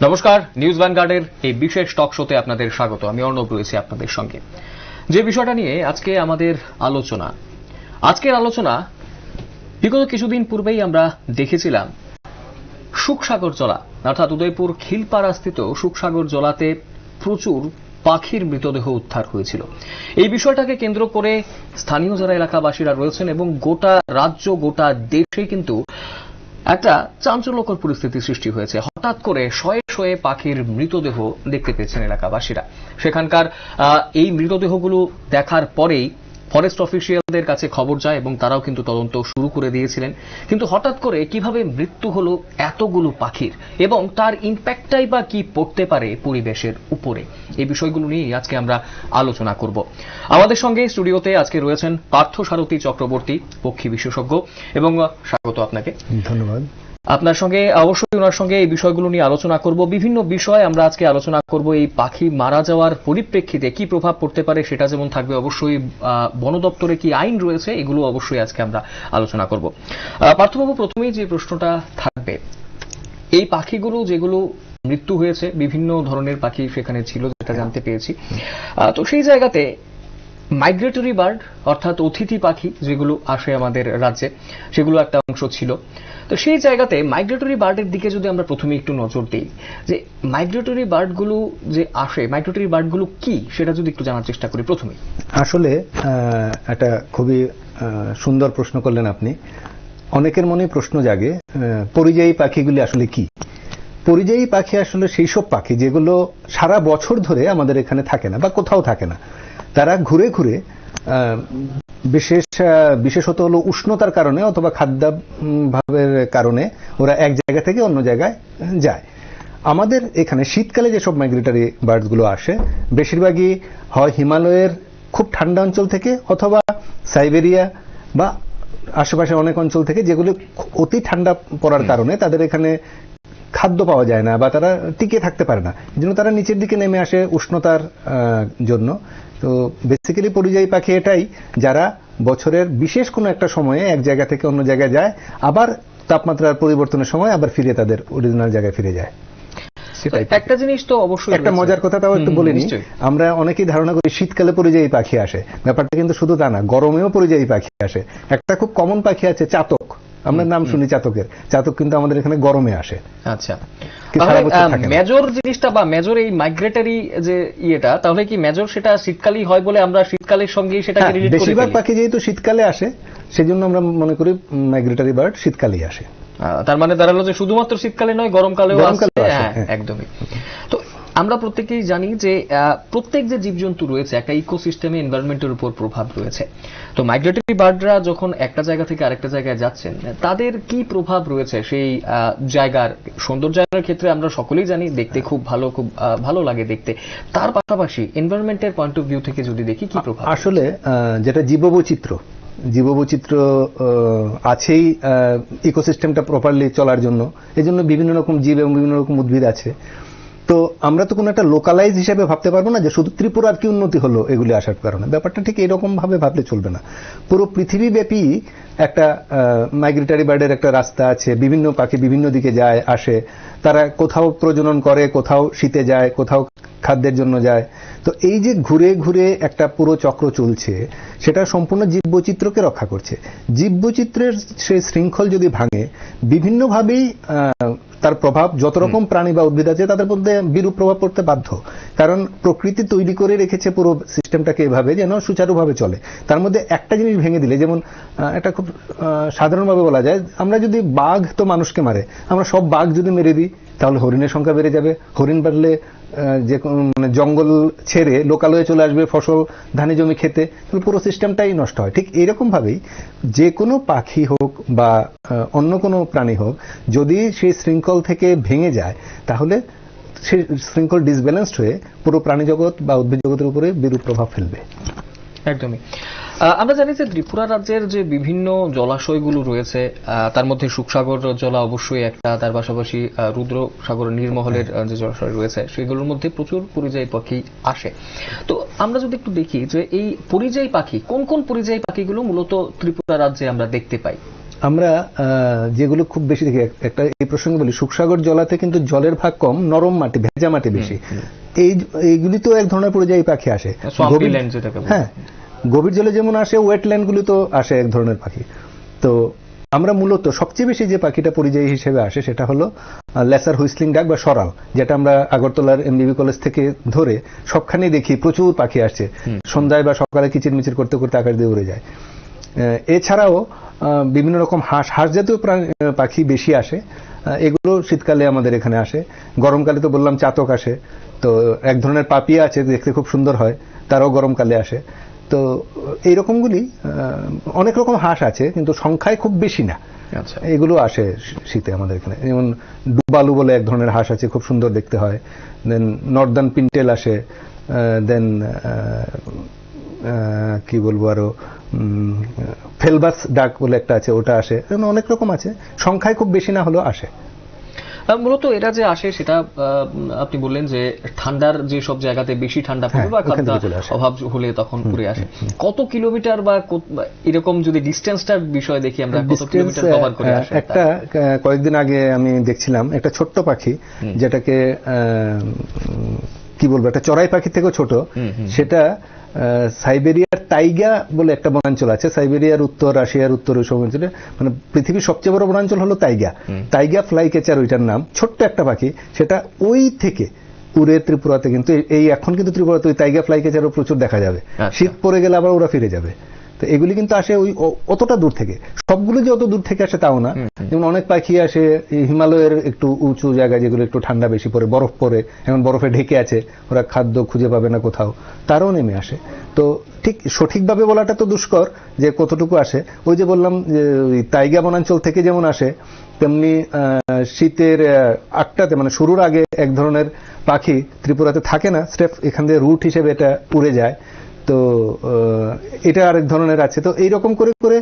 নমস্কার, নিউজ ভ্যানগার্ডের এই বিশেষ টক শোতে আপনাদের স্বাগত। আমি অর্ণব রয়েছি আপনাদের সঙ্গে। যে বিষয়টা নিয়ে আজকে আমাদের আজকের আলোচনা বিগত কিছুদিন পূর্বেই আমরা দেখেছিলাম সুখসাগর জলা, অর্থাৎ উদয়পুর খিলপাড়াস্থিত সুখসাগর জলাতে প্রচুর পাখির মৃতদেহ উদ্ধার হয়েছিল। এই বিষয়টাকে কেন্দ্র করে স্থানীয় যারা এলাকাবাসীরা রয়েছেন এবং গোটা রাজ্য গোটা দেশে কিন্তু একটা চাঞ্চল্যকর পরিস্থিতির সৃষ্টি হয়েছে। হঠাৎ করে শয়ে শয়ে পাখির মৃতদেহ দেখতে পেয়েছেন এলাকাবাসীরা। সেখানকার এই মৃতদেহগুলো দেখার পরেই ফরেস্ট অফিসিয়ালদের কাছে খবর যায় এবং তারাও কিন্তু তদন্ত শুরু করে দিয়েছিলেন। কিন্তু হঠাৎ করে কিভাবে মৃত্যু হলো এতগুলো পাখির এবং তার ইম্প্যাক্টটাই বা কি পড়তে পারে পরিবেশের উপরে, এই বিষয়গুলো নিয়ে আজকে আমরা আলোচনা করব। আমাদের সঙ্গে স্টুডিওতে আজকে রয়েছেন পার্থসারথী চক্রবর্তী, পক্ষী বিশেষজ্ঞ, এবং স্বাগত আপনাকে। ধন্যবাদ। আপনার সঙ্গে অবশ্যই ওনার সঙ্গে এই বিষয়গুলো নিয়ে আলোচনা করব। বিভিন্ন বিষয় আমরা আজকে আলোচনা করব। এই পাখি মারা যাওয়ার পরিপ্রেক্ষিতে কি প্রভাব পড়তে পারে সেটা যেমন থাকবে, অবশ্যই বন দপ্তরে কি আইন রয়েছে এগুলো অবশ্যই আজকে আমরা আলোচনা করব। পার্থবাবু, প্রথমেই যে প্রশ্নটা থাকবে, এই পাখিগুলো যেগুলো মৃত্যু হয়েছে, বিভিন্ন ধরনের পাখি সেখানে ছিল যেটা জানতে পেয়েছি, তো সেই জায়গাতে মাইগ্রেটরি বার্ড অর্থাৎ অতিথি পাখি যেগুলো আসে আমাদের রাজ্যে, সেগুলো একটা অংশ ছিল। তো সেই জায়গাতে মাইগ্রেটরি বার্ডের দিকে যদি আমরা প্রথমে একটু নজর দিই, যে মাইগ্রেটরি বার্ডগুলো যে আসে, মাইগ্রেটরি বার্ডগুলো কি সেটা যদি একটু জানার চেষ্টা করি প্রথমে। আসলে একটা খুবই সুন্দর প্রশ্ন করলেন আপনি। অনেকের মনে প্রশ্ন জাগে, পরিযায়ী পাখিগুলি আসলে কি? পরিযায়ী পাখি আসলে সেই সব পাখি যেগুলো সারা বছর ধরে আমাদের এখানে থাকে না বা কোথাও থাকে না। তারা ঘুরে ঘুরে বিশেষত হলো উষ্ণতার কারণে অথবা খাদ্যাভাবের কারণে ওরা এক জায়গা থেকে অন্য জায়গায় যায়। আমাদের এখানে শীতকালে যেসব মাইগ্রেটরি বার্ডসগুলো আসে বেশিরভাগই হয় হিমালয়ের খুব ঠান্ডা অঞ্চল থেকে অথবা সাইবেরিয়া বা আশেপাশে অনেক অঞ্চল থেকে, যেগুলো অতি ঠান্ডা পড়ার কারণে তাদের এখানে খাদ্য পাওয়া যায় না বা তারা টিকে থাকতে পারে না, এই জন্য তারা নিচের দিকে নেমে আসে উষ্ণতার জন্য। তো বেসিক্যালি পরিযায়ী পাখি এটাই, যারা বছরের বিশেষ কোনো একটা সময়ে এক জায়গা থেকে অন্য জায়গায় যায়, আবার তাপমাত্রার পরিবর্তনের সময় আবার ফিরে তাদের অরিজিনাল জায়গায় ফিরে যায়। একটা জিনিস তো অবশ্যই একটা মজার কথা তাও একটু বলিনি, আমরা অনেকেই ধারণা করি শীতকালে পরিযায়ী পাখি আসে, ব্যাপারটা কিন্তু শুধু তা না, গরমেও পরিযায়ী পাখি আসে। একটা খুব কমন পাখি আছে চাতক, আমরা নাম শুনি চাতকের, চাতক কিন্তু আমাদের এখানে গরমে আসে। আচ্ছা, মেজর জিনিসটা বা মেজর এই মাইগ্রেটরি যে ইয়েটা, তাহলে কি মেজর সেটা শীতকালেই হয় বলে আমরা শীতকালের সঙ্গেই সেটাকে রিলেট করি? বেশিরভাগ পাখি যেহেতু শীতকালে আসে সেজন্য আমরা মনে করি মাইগ্রেটরি বার্ড শীতকালেই আসে। তার মানে দাঁড়ালো যে শুধুমাত্র শীতকালে নয়, গরমকালেও আসে। হ্যাঁ, একদমই। তো আমরা প্রত্যেকেই জানি যে প্রত্যেক যে জীবজন্তু রয়েছে একটা ইকোসিস্টেমে, এনভায়রনমেন্টের উপর প্রভাব রয়েছে। তো মাইগ্রেটরি বার্ডরা যখন একটা জায়গা থেকে আরেকটা জায়গায় যাচ্ছেন, তাদের কি প্রভাব রয়েছে সেই জায়গার সৌন্দর্যায়নের ক্ষেত্রে? আমরা সকলেই জানি দেখতে খুব ভালো লাগে দেখতে, তার পাশাপাশি এনভায়রনমেন্টের পয়েন্ট অফ ভিউ থেকে যদি দেখি কি প্রভাব? আসলে যেটা জীববৈচিত্র্য আছেই ইকোসিস্টেমটা প্রপারলি চলার জন্য, এজন্য বিভিন্ন রকম জীব এবং বিভিন্ন রকম উদ্ভিদ আছে। তো আমরা তো কোনো একটা লোকালাইজ হিসেবে ভাবতে পারবো না যে শুধু ত্রিপুরার কি উন্নতি হলো এগুলি আসার কারণে। ব্যাপারটা ঠিক এরকম ভাবে ভাবলে চলবে না। পুরো পৃথিবীব্যাপী একটা মাইগ্রেটরি বার্ডের একটা রাস্তা আছে, বিভিন্ন পাখি বিভিন্ন দিকে যায় আসে, তারা কোথাও প্রজনন করে, কোথাও শীতে যায়, কোথাও খাদ্যের জন্য যায়। তো এই যে ঘুরে ঘুরে একটা পুরো চক্র চলছে, সেটা সম্পূর্ণ জীববৈচিত্র্যকে রক্ষা করছে। জীববৈচিত্র্যের সেই শৃঙ্খল যদি ভাঙে, বিভিন্নভাবেই তার প্রভাব, যত রকম প্রাণী বা উদ্ভিদ আছে তাদের মধ্যে বিরূপ প্রভাব পড়তে বাধ্য। কারণ প্রকৃতি তৈরি করে রেখেছে পুরো সিস্টেমটাকে এভাবে যেন সুচারুভাবে চলে। তার মধ্যে একটা জিনিস ভেঙে দিলে, যেমন এটা খুব সাধারণভাবে বলা যায়, আমরা যদি বাঘ তো মানুষকে মারে, আমরা সব বাঘ যদি মেরে দিই তাহলে হরিণের সংখ্যা বেড়ে যাবে। হরিণ বাড়লে যে মানে জঙ্গল ছেড়ে লোকালয়ে চলে আসবে ফসল ধানি জমি খেতে, তাহলে পুরো সিস্টেমটাই নষ্ট হয়। ঠিক এইরকম ভাবেই যে কোনো পাখি হোক বা অন্য কোনো প্রাণী হোক, যদি সেই শৃঙ্খল থেকে ভেঙে যায় তাহলে সেই শৃঙ্খল ডিসব্যালেন্সড হয়ে পুরো প্রাণী জগৎ বা উদ্ভিদ জগতের উপরে বিরূপ প্রভাব ফেলবে। একদমই। আমরা জানি যে ত্রিপুরা রাজ্যের যে বিভিন্ন জলাশয়গুলো রয়েছে, তার মধ্যে সুখসাগর জলা অবশ্যই একটা, তার পাশাপাশি রুদ্রসাগর নীরমহলের যে জলাশয় রয়েছে সেগুলোর মধ্যে প্রচুর পরিযায়ী পাখি আসে। তো আমরা যদি একটু দেখি যে এই পরিযায়ী পাখি, কোন কোন পরিযায়ী পাখিগুলো মূলত ত্রিপুরা রাজ্যে আমরা দেখতে পাই? আমরা যেগুলো খুব বেশি দেখি, একটা এই প্রসঙ্গে বলি, শুকসাগর জলাতে কিন্তু জলের ভাগ কম, নরম মাটি, ভেজা মাটি বেশি। এইগুলি তো এক ধরনের পরিযায়ী পাখি আসে। হ্যাঁ, গভীর জলে যেমন আসে, ওয়েটল্যান্ড গুলি তো আসে এক ধরনের পাখি। তো আমরা মূলত সবচেয়ে বেশি যে পাখিটা পরিযায়ী হিসেবে আসে সেটা হলো লেসার হুইসলিং ডাক বা সরাল, যেটা আমরা আগরতলার এমবিবি কলেজ থেকে ধরে সবখানেই দেখি প্রচুর পাখি আসছে, সন্ধ্যায় বা সকালে কিচিরমিচির করতে করতে আকাশ দিয়ে উড়ে যায়। এছাড়াও বিভিন্ন রকম হাঁস জাতীয় পাখি বেশি আসে, এগুলো শীতকালে আমাদের এখানে আসে। গরমকালে তো বললাম চাতক আসে, তো এক ধরনের পাপিয়া আছে, দেখতে খুব সুন্দর হয়, তারাও গরমকালে আসে। তো এইরকমগুলি অনেক রকম হাঁস আছে, কিন্তু সংখ্যায় খুব বেশি না। আচ্ছা, এগুলো আসে শীতে আমাদের এখানে। যেমন ডুবালু বলে এক ধরনের হাঁস আছে, খুব সুন্দর দেখতে হয়। দেন নর্দার্ন পিন্টেল আসে, দেন কি বলবো আরো, ফেলবাস ডাক বলে একটা আছে, ওটা আসে। অনেক রকম আছে, সংখ্যায় খুব বেশি না হলেও আসে। মূলত এরা যে আসে সেটা আপনি বললেন যে ঠান্ডার যে সব জায়গাতে বেশি ঠান্ডা পড়ে বা খাদ্য অভাব হলে তখন ঘুরে আসে। কত কিলোমিটার বা এরকম যদি ডিস্টেন্সটার বিষয় দেখি আমরা, কত কিলোমিটার কভার করে আসে? একটা কয়েকদিন আগে আমি দেখছিলাম একটা ছোট্ট পাখি, যেটাকে কি বলবো, একটা চড়াই পাখি থেকেও ছোট, সেটা সাইবেরিয়ার তাইগা বলে একটা বনাঞ্চল আছে, সাইবেরিয়ার উত্তর, রাশিয়ার উত্তর, ওই সব অঞ্চলে, মানে পৃথিবীর সবচেয়ে বড় বনাঞ্চল হলো তাইগা ফ্লাই ক্যাচার ওইটার নাম। ছোট্ট একটা পাখি, সেটা ওই থেকে উড়ে ত্রিপুরাতে, কিন্তু এই এখন কিন্তু ত্রিপুরাতে ওই তাইগা ফ্লাই ক্যাচারও প্রচুর দেখা যাবে। শীত পড়ে গেলে আবার ওরা ফিরে যাবে। তো এগুলি কিন্তু আসে ওই অতটা দূর থেকে। সবগুলো যে অত দূর থেকে আসে তাও না। যেমন অনেক পাখি আসে হিমালয়ের একটু উঁচু জায়গায়, যেগুলো একটু ঠান্ডা বেশি পড়ে, বরফ পড়ে, এখন বরফে ঢেকে আছে, ওরা খাদ্য খুঁজে পাবে না কোথাও, তারাও নেমে আসে। তো ঠিক সঠিকভাবে বলাটা তো দুষ্কর যে কতটুকু আসে। ওই যে বললাম যে ওই তাইগা বনাঞ্চল থেকে যেমন আসে, তেমনি শীতের আটটাতে, মানে শুরুর আগে এক ধরনের পাখি ত্রিপুরাতে থাকে না, স্রেফ এখান দিয়ে রুট হিসেবে এটা উড়ে যায়। তো এটা আরেক ধরনের আছে। তো এইরকম করে করে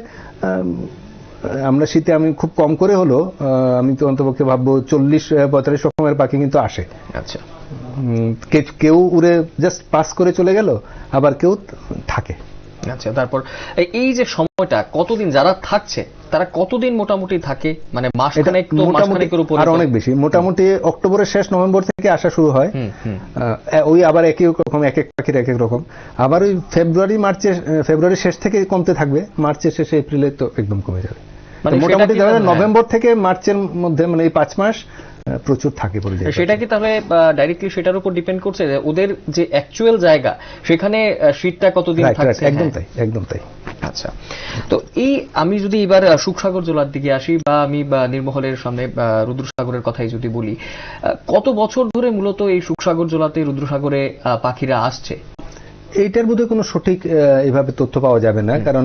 আমরা শীতে, আমি খুব কম করে হলো, আমি তো অন্তপক্ষে ভাববো 40-45 রকমের পাখি কিন্তু আসে। আচ্ছা, কেউ উড়ে জাস্ট পাস করে চলে গেল, আবার কেউ থাকে। আচ্ছা, তারপর এই যে সময়টা কতদিন যারা থাকছে তারা কতদিন মোটামুটি থাকে, মানে মাসখানেক? তো মাসখানেকের উপরে আর অনেক বেশি, মোটামুটি অক্টোবরের শেষ, নভেম্বর থেকে আসা শুরু হয়। ওই আবার একই রকম, এক এক পাখির এক এক রকম। আবার ওই ফেব্রুয়ারি শেষ থেকে কমতে থাকবে, মার্চের শেষে, এপ্রিলে তো একদম কমে যাবে। মোটামুটি নভেম্বর থেকে মার্চের মধ্যে, মানে এই 5 মাস প্রচুর থাকে পরিযায়ী। সেটা কি তাহলে ডাইরেক্টলি সেটার উপর ডিপেন্ড করছে যে ওদের যে অ্যাকচুয়াল জায়গা সেখানে শীতটা কতদিন থাকছে? একদম তাই, একদম তাই। আচ্ছা, তো এই আমি যদি এবার শুকসাগর জলার দিকে আসি, বা আমি নির্মহলের সামনে রুদ্রসাগরের কথাই যদি বলি, কত বছর ধরে মূলত এই শুকসাগর জলাতে, রুদ্রসাগরে পাখিরা আসছে? এইটার বোধহয় কোনো সঠিক এভাবে তথ্য পাওয়া যাবে না, কারণ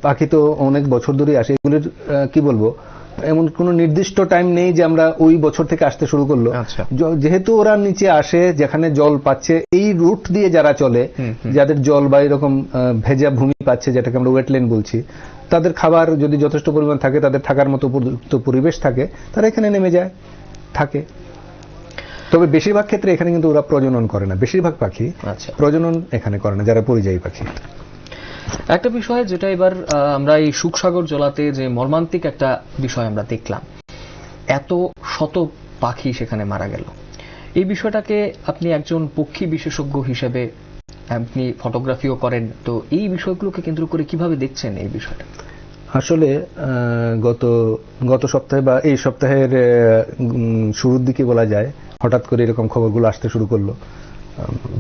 পাখি তো অনেক বছর ধরে আসে। এগুলির কি বলবো, এমন কোনো নির্দিষ্ট টাইম নেই যে আমরা ওই বছর থেকে আসতে শুরু করলো। যেহেতু ওরা নিচে আসে, যেখানে জল পাচ্ছে, এই রুট দিয়ে যারা চলে, যাদের জল বা এরকম ভেজা ভূমি পাচ্ছে, যেটাকে আমরা ওয়েটল্যান্ড বলছি, তাদের খাবার যদি যথেষ্ট পরিমাণ থাকে, তাদের থাকার মতো উপযুক্ত পরিবেশ থাকে, তারা এখানে নেমে যায়, থাকে। তবে বেশিরভাগ ক্ষেত্রে এখানে কিন্তু ওরা প্রজনন করে না। বেশিরভাগ পাখি প্রজনন এখানে করে না, যারা পরিযায়ী পাখি। একটা বিষয় যেটা এবার আমরা এই শুকসাগর জলাতে যে মর্মান্তিক একটা বিষয় আমরা দেখলাম, এত শত পাখি সেখানে মারা গেল। এই বিষয়টাকে আপনি একজন পক্ষী বিশেষজ্ঞ হিসেবে আপনি ফটোগ্রাফিও করেন, তো এই বিষয়গুলোকে কেন্দ্র করে কিভাবে দেখছেন এই বিষয়টা? আসলে গত সপ্তাহে বা এই সপ্তাহের শুরুর দিকে বলা যায়, হঠাৎ করে এরকম খবরগুলো আসতে শুরু করলো,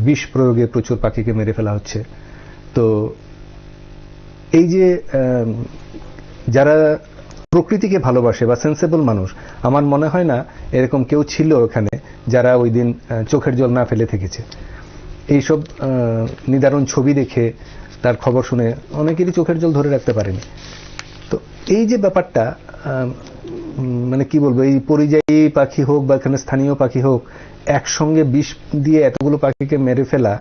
বিষ প্রয়োগে প্রচুর পাখিকে মেরে ফেলা হচ্ছে। তো এই যে যারা প্রকৃতিকে ভালোবাসে বা সেন্সেবল মানুষ, আমার মনে হয় না এরকম কেউ ছিল ওখানে যারা ওই দিন চোখের জল না ফেলে থেকেছে। এইসব নিদারুণ ছবি দেখে, তার খবর শুনে অনেকেরই চোখের জল ধরে রাখতে পারেনি। তো এই যে ব্যাপারটা, মানে কি বলবো, এই পরিযায়ী পাখি হোক বা এখানে স্থানীয় পাখি হোক, একসঙ্গে বিষ দিয়ে এতগুলো পাখিকে মেরে ফেলা,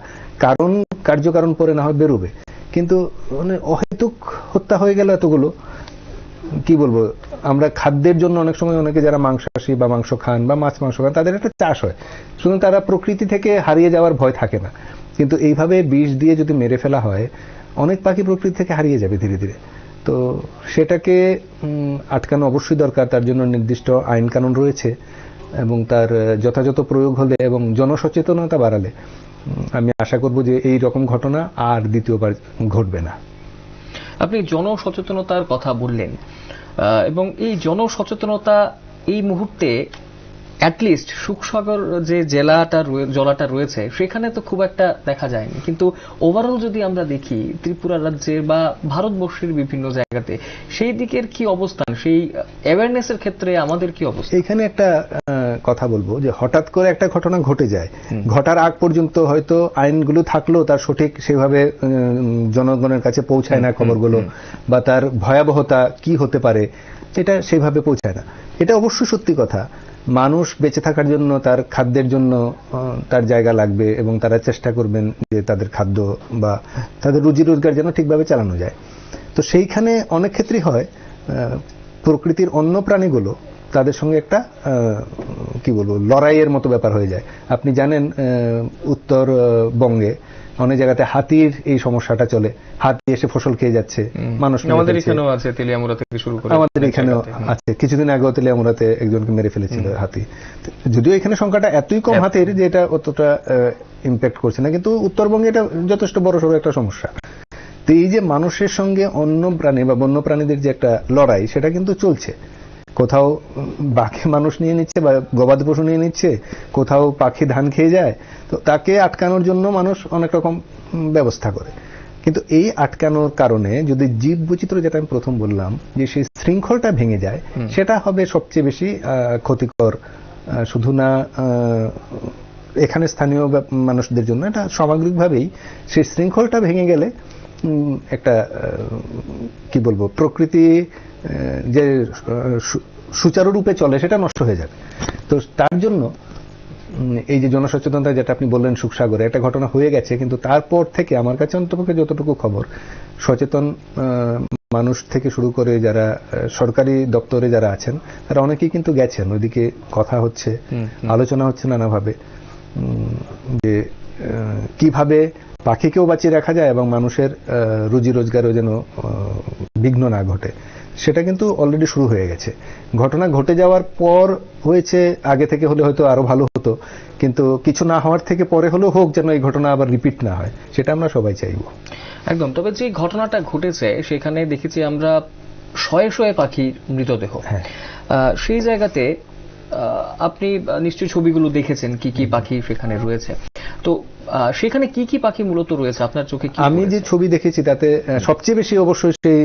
কার্যকারণ পরে না হয় বেরোবে, কিন্তু মানে অহেতুক হত্যা হয়ে গেল এতগুলো। কি বলবো, আমরা খাদ্যের জন্য অনেক সময় অনেকে যারা মাংসাশী বা মাংস খান বা মাছ মাংস খান, তাদের একটা চাষ হয়, শুধু তারা প্রকৃতি থেকে হারিয়ে যাওয়ার ভয় থাকে না। কিন্তু এইভাবে বিষ দিয়ে যদি মেরে ফেলা হয়, অনেক পাখি প্রকৃতি থেকে হারিয়ে যাবে ধীরে ধীরে। তো সেটাকে আটকানো অবশ্যই দরকার, তার জন্য নির্দিষ্ট আইন কানুন রয়েছে এবং তার যথাযথ প্রয়োগ হলে এবং জনসচেতনতা বাড়ালে আমি আশা করব যে এই রকম ঘটনা আর দ্বিতীয়বার ঘটবে না। আপনি জনসচেতনতার কথা বললেন এবং এই জনসচেতনতা এই মুহূর্তে অ্যাটলিস্ট সুখসাগর যে জেলাটা রয়েছে সেখানে তো খুব একটা দেখা যায়নি, কিন্তু ওভারঅল যদি আমরা দেখি ত্রিপুরা রাজ্যের বা ভারতবর্ষের বিভিন্ন জায়গাতে সেই দিকের কি অবস্থান, সেই অ্যাওয়ারনেসের ক্ষেত্রে আমাদের কি অবস্থা? এখানে একটা কথা বলবো যে হঠাৎ করে একটা ঘটনা ঘটে যায়, ঘটার আগ পর্যন্ত হয়তো আইনগুলো থাকলেও তার সঠিক সেভাবে জনগণের কাছে পৌঁছায় না খবরগুলো, বা তার ভয়াবহতা কি হতে পারে এটা সেভাবে পৌঁছায় না। এটা অবশ্যই সত্যি কথা, মানুষ বেঁচে থাকার জন্য তার খাদ্যের জন্য তার জায়গা লাগবে এবং তারা চেষ্টা করবেন যে তাদের খাদ্য বা তাদের রুজি রোজগার যেন ঠিকভাবে চালানো যায়। তো সেইখানে অনেক ক্ষেত্রেই হয় প্রকৃতির অন্য প্রাণীগুলো তাদের সঙ্গে একটা কি বলবো লড়াইয়ের মতো ব্যাপার হয়ে যায়। আপনি জানেন উত্তরবঙ্গে অনেক জায়গাতে হাতির এই সমস্যাটা চলে, হাতি এসে ফসল খেয়ে যাচ্ছে, মানুষ আমাদের এখানেও আছে, তেলিয়ামুড়া থেকে শুরু করে আমাদের এখানেও আছে, কিছুদিন আগেও তেলিয়ামুড়াতে একজনকে মেরে ফেলেছিল হাতি। যদিও এখানে সংখ্যাটা এতই কম হাতির যে এটা অতটা ইম্প্যাক্ট করছে না, কিন্তু উত্তরবঙ্গে এটা যথেষ্ট বড়সড় একটা সমস্যা। তো এই যে মানুষের সঙ্গে অন্য প্রাণী বা বন্য প্রাণীদের যে একটা লড়াই সেটা কিন্তু চলছে। কোথাও বাঘে মানুষ নিয়ে নিচ্ছে বা গবাদি পশু নিয়ে নিচ্ছে, কোথাও পাখি ধান খেয়ে যায়, তো তাকে আটকানোর জন্য মানুষ অনেক রকম ব্যবস্থা করে। কিন্তু এই আটকানোর কারণে যদি জীব বৈচিত্র্য, যেটা আমি প্রথম বললাম যে সেই শৃঙ্খলটা ভেঙে যায়, সেটা হবে সবচেয়ে বেশি ক্ষতিকর। শুধু না এখানে স্থানীয় মানুষদের জন্য, এটা সামগ্রিকভাবেই সেই শৃঙ্খলটা ভেঙে গেলে একটা কি বলবো প্রকৃতি যে সুচারুরূপে চলে সেটা নষ্ট হয়ে যাবে। তো তার জন্য এই যে জনসচেতনতা যেটা আপনি বললেন, সুখসাগরে একটা ঘটনা হয়ে গেছে, কিন্তু তারপর থেকে আমার কাছে অন্তপক্ষে যতটুকু খবর, সচেতন মানুষ থেকে শুরু করে যারা সরকারি দপ্তরে যারা আছেন তারা অনেকেই কিন্তু গেছেন, ওইদিকে কথা হচ্ছে, আলোচনা হচ্ছে নানাভাবে যে কিভাবে পাখিকেও বাঁচিয়ে রাখা যায় এবং মানুষের রুজি রোজগারও যেন বিঘ্ন না ঘটে। সেটা কিন্তু অলরেডি শুরু হয়ে গেছে। ঘটনা ঘটে যাওয়ার পর হয়েছে, আগে থেকে হলে হয়তো আরো ভালো হতো, কিন্তু কিছু না হওয়ার থেকে পরে হলেও হোক, যেন এই ঘটনা আবার রিপিট না হয়, সেটা আমরা সবাই চাইব। একদম। তবে যে ঘটনাটা ঘটেছে সেখানে দেখেছি আমরা শয়ে শয়ে পাখির মৃতদেহ। সেই জায়গাতে আপনি নিশ্চয়ই ছবিগুলো দেখেছেন কি কি পাখি সেখানে রয়েছে। তো সেখানে কি কি পাখি মূলত রয়েছে আপনার চোখে? আমি যে ছবি দেখেছি তাতে সবচেয়ে বেশি অবশ্যই সেই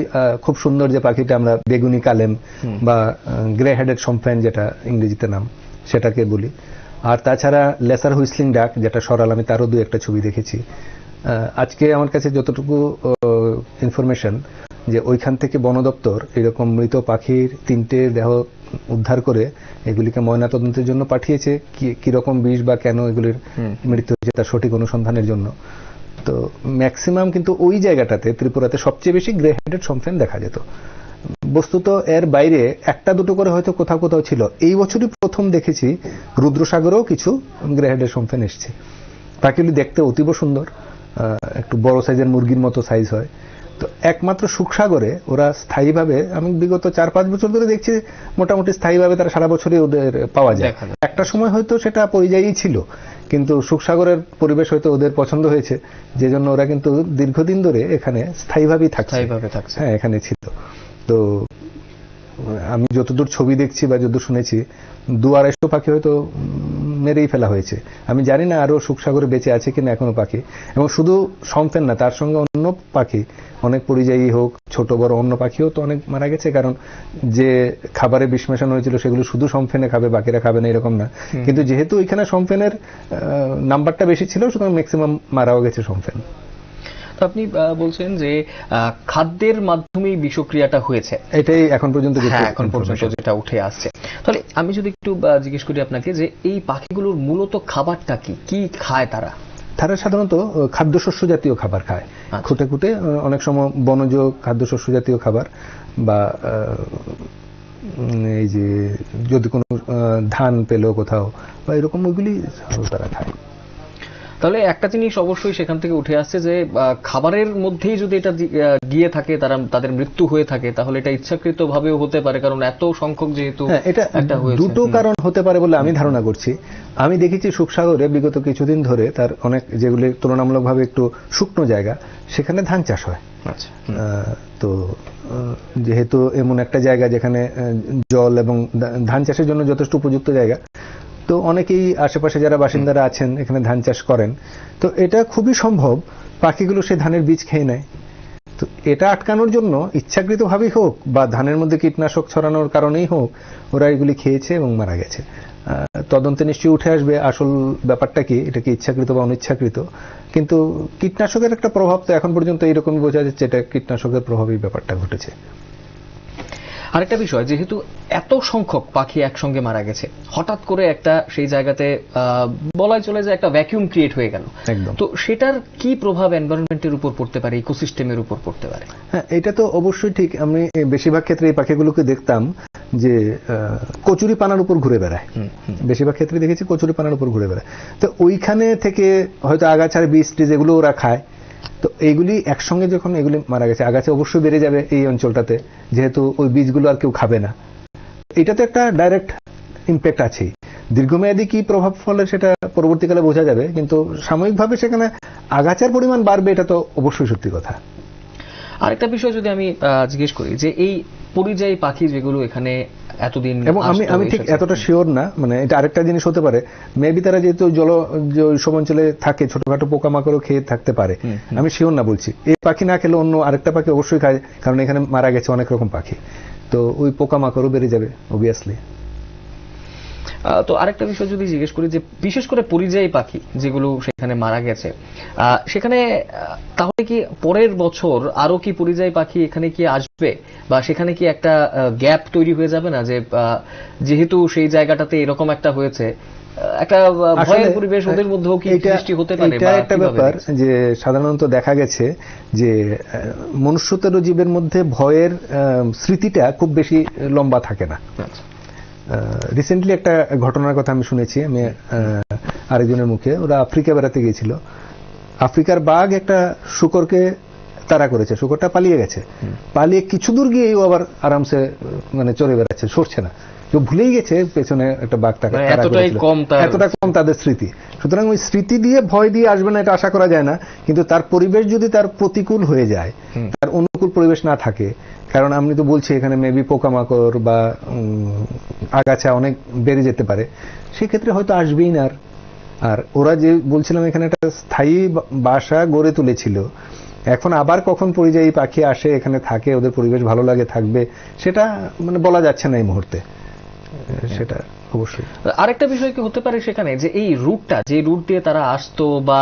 খুব সুন্দর যে পাখিটা আমরা বেগুনি কালেম বা গ্রে হেডেড সম্পেন যেটা ইংরেজিতে নাম, সেটাকে বলি। আর তাছাড়া লেসার হুইসলিং ডাক যেটা সরাল, আমি তারও দু একটা ছবি দেখেছি। আজকে আমার কাছে যতটুকু ইনফরমেশন, যে ওইখান থেকে বন দপ্তর এরকম মৃত পাখির 3টে দেহ উদ্ধার করে এগুলিকে ময়নাতদন্তের জন্য পাঠিয়েছে, কিরকম বিষ বা কেন এগুলির মৃত্যু হয়েছে তার সঠিক অনুসন্ধানের জন্য। তো ম্যাক্সিমাম কিন্তু ওই জায়গাটাতে ত্রিপুরাতে সবচেয়ে বেশি গ্রে হেডেড সম্পেন দেখা যেত। বস্তুত এর বাইরে একটা দুটো করে হয়তো কোথাও কোথাও ছিল। এই বছরই প্রথম দেখেছি রুদ্রসাগরেও কিছু গ্রে হেডেড সম্পেন এসছে। পাখিগুলি দেখতে অতীব সুন্দর, একটু বড় সাইজের মুরগির মতো সাইজ হয়। তো একমাত্র সুখসাগরে ওরা স্থায়ীভাবে, আমি বিগত 4-5 বছর ধরে দেখছি মোটামুটি স্থায়ীভাবে তারা সারা বছরই ওদের পাওয়া যায়। একটা সময় হয়তো সেটা পরিযায়ী ছিল, কিন্তু সুখসাগরের পরিবেশ হয়তো ওদের পছন্দ হয়েছে, যে জন্য ওরা কিন্তু দীর্ঘদিন ধরে এখানে স্থায়ীভাবেই থাকছে। হ্যাঁ, এখানে ছিল। তো আমি যতদূর ছবি দেখছি বা যতদূর শুনেছি 200-250 পাখি হয়তো মেরেই ফেলা হয়েছে। আমি জানি না আরো সুখসাগরে বেঁচে আছে কিনা এখনো পাখি, এবং শুধু সম্পেন না, তার সঙ্গে অন্য পাখি, অনেক পরিযায়ী হোক, ছোট বড় অন্য পাখিও তো অনেক মারা গেছে। কারণ যে খাবারে বিষ মেশানো হয়েছিল সেগুলো শুধু সম্পেনে খাবে, বাকিরা খাবে না এরকম না, কিন্তু যেহেতু এখানে সম্পেনের নাম্বারটা বেশি ছিল, সুতরাং ম্যাক্সিমাম মারাও গেছে সম্পেন। আপনি বলছেন যে খাদ্যের মাধ্যমেই বিষক্রিয়াটা হয়েছে, এটাই এখন পর্যন্ত যেটা উঠে আসছে। তাহলে আমি যদি একটু জিজ্ঞেস করি আপনাকে, যে এই পাখিগুলোর মূলত খাবারটা কি, কি খায় তারা? তারা সাধারণত খাদ্যশস্য জাতীয় খাবার খায়, খুঁটে খুঁটে, অনেক সময় বনজ খাদ্যশস্য জাতীয় খাবার, বা এই যে যদি কোনো ধান পেলো কোথাও বা এরকম, ওইগুলি তারা খায়। তাহলে একটা জিনিস অবশ্যই সেখান থেকে উঠে আসছে যে খাবারের মধ্যেই যদি এটা গিয়ে থাকে, তাদের মৃত্যু হয়ে থাকে, তাহলে এটা ইচ্ছাকৃত ভাবেও হতে পারে, কারণ এত সংখ্যক যেহেতু এটা একটা হয়েছে। দুটো কারণ হতে পারে বলে আমি ধারণা করছি। আমি দেখেছি সুখসাগরে বিগত কিছুদিন ধরে তার অনেক যেগুলি তুলনামূলকভাবে একটু শুকনো জায়গা, সেখানে ধান চাষ হয়। আচ্ছা। তো যেহেতু এমন একটা জায়গা যেখানে জল এবং ধান চাষের জন্য যথেষ্ট উপযুক্ত জায়গা, তো অনেকেই আশেপাশে যারা বাসিন্দারা আছেন এখানে ধান চাষ করেন, তো এটা খুবই সম্ভব পাখিগুলো সেই ধানের বীজ খেয়ে নেয়। তো এটা আটকানোর জন্য ইচ্ছাকৃতভাবেই হোক বা ধানের মধ্যে কীটনাশক ছড়ানোর কারণেই হোক ওরা এগুলি খেয়েছে এবং মারা গেছে। তদন্তে নিশ্চয়ই উঠে আসবে আসল ব্যাপারটা কি, এটা কি ইচ্ছাকৃত বা অনিচ্ছাকৃত। কিন্তু কীটনাশকের একটা প্রভাব তো এখন পর্যন্ত এইরকমই বোঝা যাচ্ছে, এটা কীটনাশকের প্রভাবেই ব্যাপারটা ঘটেছে। আরেকটা বিষয়, যেহেতু এত সংখ্যক পাখি একসঙ্গে মারা গেছে, হঠাৎ করে একটা সেই জায়গাতে বলাই চলে যে একটা ভ্যাকিউম ক্রিয়েট হয়ে গেল, একদম। তো সেটার কি প্রভাব এনভায়রনমেন্টের উপর পড়তে পারে, ইকোসিস্টেমের উপর পড়তে পারে? হ্যাঁ, এটা তো অবশ্যই ঠিক। আমি বেশিরভাগ ক্ষেত্রে এই পাখিগুলোকে দেখতাম যে কচুরি পানার উপর ঘুরে বেড়ায়, বেশিরভাগ ক্ষেত্রে দেখেছি কচুরি পানার উপর ঘুরে বেড়ায়। তো ওইখানে থেকে হয়তো আগাছার বীজ টিজ এগুলো ওরা খায়, তো এইগুলি একসঙ্গে যখন এগুলি মারা গেছে, আগাছা অবশ্যই বেড়ে যাবে এই অঞ্চলটাতে, যেহেতু ওই বীজগুলো আর কেউ খাবে না। এটা তো একটা ডাইরেক্ট ইম্প্যাক্ট আছেই। দীর্ঘমেয়াদী কি প্রভাব ফলে সেটা পরবর্তীকালে বোঝা যাবে, কিন্তু সাময়িকভাবে সেখানে আগাছার পরিমাণ বাড়বে, এটা তো অবশ্যই সত্যি কথা। আরেকটা বিষয় যদি আমি জিজ্ঞেস করি, যে এই পরিযায়ী পাখি যেগুলো এখানে এতদিন, এবং আমি ঠিক এতটা শিওর না, মানে এটা আরেকটা জিনিস হতে পারে, মেবি তারা যেহেতু ওইসব অঞ্চলে থাকে ছোটখাটো পোকামাকড়ও খেয়ে থাকতে পারে, আমি শিওর না বলছি। এই পাখি না খেলে অন্য আরেকটা পাখি অবশ্যই খায়, কারণ এখানে মারা গেছে অনেক রকম পাখি, তো ওই পোকামাকড়ও বেড়ে যাবে অবভিয়াসলি। তো আরেকটা বিষয় যদি জিজ্ঞেস করি, যে বিশেষ করে পরিযায়ী পাখি যেগুলো সেখানে মারা গেছে, সেখানে তাহলে কি পরের বছর আরো কি পরিযায়ী পাখি এখানে কি আসবে, বা সেখানে কি একটা গ্যাপ তৈরি হয়ে যাবে না, যে যেহেতু সেই জায়গাটাতে এরকম একটা হয়েছে, একটা ভয়ের পরিবেশ ওদের মধ্যেও কি সৃষ্টি হতে পারে? এটা একটা ব্যাপার যে সাধারণত দেখা গেছে যে মনুষ্যতর জীবের মধ্যে ভয়ের স্মৃতিটা খুব বেশি লম্বা থাকে না। রিসেন্টলি একটা ঘটনার কথা আমি শুনেছি, আমি আরেকজনের মুখে। ওরা আফ্রিকা বেড়াতে গিয়েছিল, আফ্রিকার বাঘ একটা শূকরকে তাড়া করেছে, শূকরটা পালিয়ে গেছে, পালিয়ে কিছু দূর গিয়ে ও আবার আরামসে মানে চড়ে বেড়াচ্ছে, সরছে না, ভুলেই গেছে পেছনে একটা বাঘ তাকে এতটা কম তাদের স্মৃতি। সুতরাং ওই স্মৃতি দিয়ে ভয় দিয়ে আসবে না এটা আশা করা যায় না, কিন্তু তার পরিবেশ যদি তার প্রতিকূল হয়ে যায়, তার অনুকূল পরিবেশ না থাকে, কারণ আমি তো বলছি এখানে মেবি পোকামাকড় বা আগাছা অনেক বেড়ে যেতে পারে, সেক্ষেত্রে হয়তো আসবেই না। আর ওরা যে বলছিলাম এখানে একটা স্থায়ী বাসা গড়ে তুলেছিল, এখন আবার কখন পরিযায়ী পাখি আসে এখানে থাকে, ওদের পরিবেশ ভালো লাগে থাকবে, সেটা মানে বলা যাচ্ছে না এই মুহূর্তে, সেটা অবশ্যই। আরেকটা বিষয় কি হতে পারে সেখানে, যে এই রুটটা, যে রুট দিয়ে তারা আসতো, বা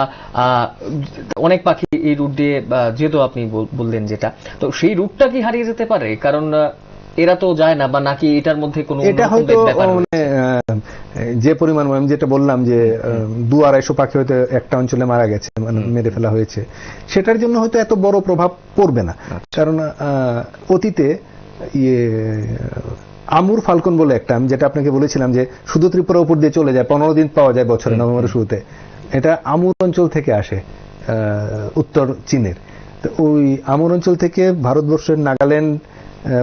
অনেক পাখি এই রুট দিয়ে, যেহেতু আপনি বললেন যেটা, তো সেই রুটটা কি হারিয়ে যেতে পারে, কারণ এরা তো যায় না, বা নাকি এটার মধ্যে কোনো এটা হয়তো মানে যে পরিমাণ আমি যেটা বললাম যে 200-250 পাখি হয়তো একটা অঞ্চলে মারা গেছে, মানে মেরে ফেলা হয়েছে, সেটার জন্য হয়তো এত বড় প্রভাব পড়বে না। কারণ অতীতে আমুর ফাল্কন বলে একটা, আমি যেটা আপনাকে বলেছিলাম যে শুধু ত্রিপুরা উপর দিয়ে চলে যায়, 15 দিন পাওয়া যায় বছরে নভেম্বরের শুরুতে, এটা আমুর অঞ্চল থেকে আসে, উত্তর চীনের। তো ওই আমুর অঞ্চল থেকে ভারতবর্ষের নাগাল্যান্ড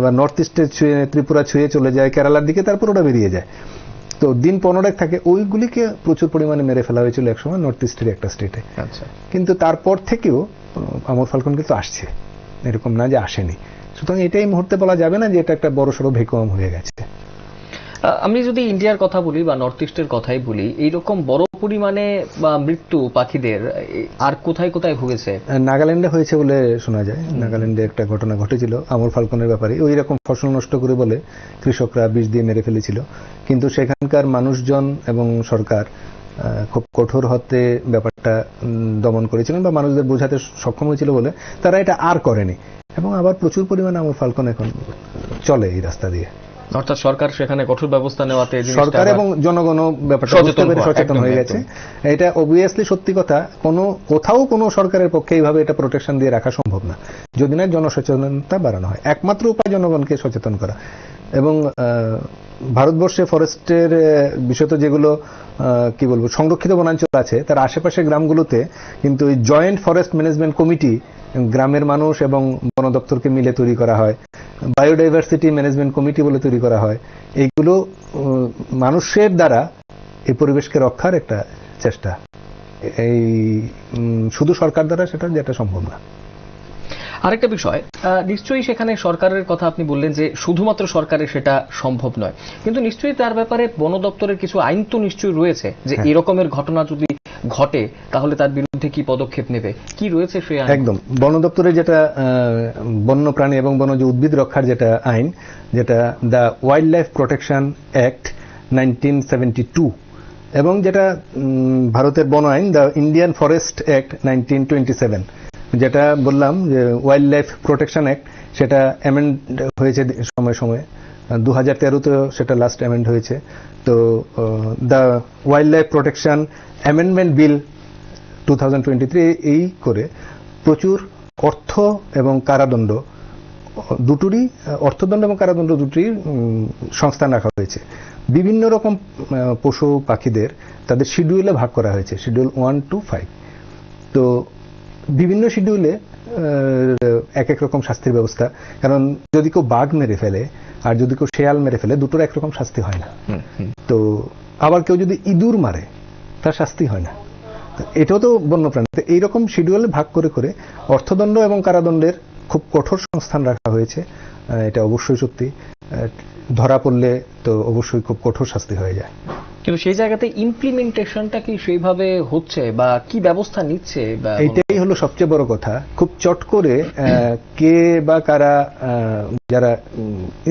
বা নর্থ ইস্টে ছুঁয়ে ত্রিপুরা ছুঁয়ে চলে যায় কেরালার দিকে, তারপর ওটা বেরিয়ে যায়। তো দিন 15 থাকে, ওইগুলিকে প্রচুর পরিমাণে মেরে ফেলা হয়েছিল একসময় নর্থ ইস্টের একটা স্টেটে। কিন্তু তারপর থেকেও আমুর ফাল্কন কিন্তু আসছে, এরকম না যে আসেনি। সুতরাং এটাই মুহূর্তে বলা যাবে না যে এটা একটা বড়সড় ভ্যাকুয়াম হয়ে গেছে। আমি যদি ইন্ডিয়ার কথা বলি বা নর্থ ইস্টের কথাই বলি, এইরকম বড় পরিমাণে বা মৃত্যু পাখিদের আর কোথায় কোথায় হয়েছে? নাগাল্যান্ডে হয়েছে বলে শোনা যায়, নাগাল্যান্ডে একটা ঘটনা ঘটেছিল আমুর ফাল্কনের ব্যাপারে, ওই রকম ফসল নষ্ট করে বলে কৃষকরা বিষ দিয়ে মেরে ফেলেছিল, কিন্তু সেখানকার মানুষজন এবং সরকার খুব কঠোর হতে ব্যাপারটা দমন করেছিলেন বা মানুষদের বোঝাতে সক্ষম হয়েছিল বলে তারা এটা আর করেনি, এবং আবার প্রচুর পরিমাণে আমুর ফাল্কন এখন চলে এই রাস্তা দিয়ে। অর্থাৎ সরকার সেখানে কঠোর ব্যবস্থা নেওয়াতে সরকার এবং জনগণও ব্যাপারটা সচেতন হয়ে গেছে। এটা অবভিয়াসলি সত্যি কথা, কোথাও কোনো সরকারের পক্ষে এইভাবে এটা প্রোটেকশন দিয়ে রাখা সম্ভব না যদি না জনসচেতনতা বাড়ানো হয়। একমাত্র উপায় জনগণকে সচেতন করা। এবং ভারতবর্ষে ফরেস্টের বিশেষত যেগুলো কি বলবো সংরক্ষিত বনাঞ্চল আছে তার আশেপাশে গ্রামগুলোতে কিন্তু ওই জয়েন্ট ফরেস্ট ম্যানেজমেন্ট কমিটি গ্রামের মানুষ এবং বন দপ্তরকে মিলে তৈরি করা হয়, বায়োডাইভার্সিটি ম্যানেজমেন্ট কমিটি বলে তৈরি করা হয়। এইগুলো মানুষের দ্বারা এই পরিবেশকে রক্ষার একটা চেষ্টা, এই শুধু সরকার দ্বারা যেটা সম্ভব না। আরেকটা বিষয়, নিশ্চয়ই সেখানে সরকারের কথা আপনি বললেন যে শুধুমাত্র সরকারের সেটা সম্ভব নয়, কিন্তু নিশ্চয়ই তার ব্যাপারে বন দপ্তরের কিছু আইন তো নিশ্চয়ই রয়েছে যে এরকমের ঘটনা যদি ঘটে তাহলে তার বিরুদ্ধে কি পদক্ষেপ নেবে, কি রয়েছে সেই আইন? একদম, বন দপ্তরের যেটা বন্য প্রাণী এবং বনজ উদ্ভিদ রক্ষার যেটা আইন, যেটা the wild life protection act 1972, এবং যেটা ভারতের বন আইন দ্য ইন্ডিয়ান ফরেস্ট অ্যাক্ট 1927, যেটা বললাম যে ওয়াইল্ড লাইফ প্রোটেকশন অ্যাক্ট, সেটা অ্যামেন্ড হয়েছে সময় সময়ে, 2013-তেও সেটা লাস্ট অ্যামেন্ড হয়েছে। তো the wild life protection amendment bill 2023 এই করে প্রচুর অর্থ এবং কারাদণ্ড দুটোরই, অর্থদণ্ড এবং কারাদণ্ড দুটোরই সংস্থান রাখা হয়েছে। বিভিন্ন রকম পশু পাখিদের তাদের শিডিউলে ভাগ করা হয়েছে, শিডিউল 1 to 5। তো বিভিন্ন শিডিউলে এক এক রকম শাস্তির ব্যবস্থা, কারণ যদি কেউ বাঘ মেরে ফেলে আর যদি কেউ শেয়াল মেরে ফেলে দুটোর একরকম শাস্তি হয় না। তো আবার কেউ যদি ইঁদুর মারে তার শাস্তি হয় না, এটাও তো বন্যপ্রাণী। এইরকম শিডিউলে ভাগ করে করে অর্থদণ্ড এবং কারাদণ্ডের খুব কঠোর সংস্থান রাখা হয়েছে। এটা অবশ্যই সত্যি, ধরা পড়লে তো অবশ্যই খুব কঠোর শাস্তি হয়ে যায়। কিন্তু সেই জায়গাতে ইমপ্লিমেন্টেশনটা কি সেইভাবে হচ্ছে বা কি ব্যবস্থা নিচ্ছে? এইটাই হলো সবচেয়ে বড় কথা। খুব চট করে কে বা কারা যারা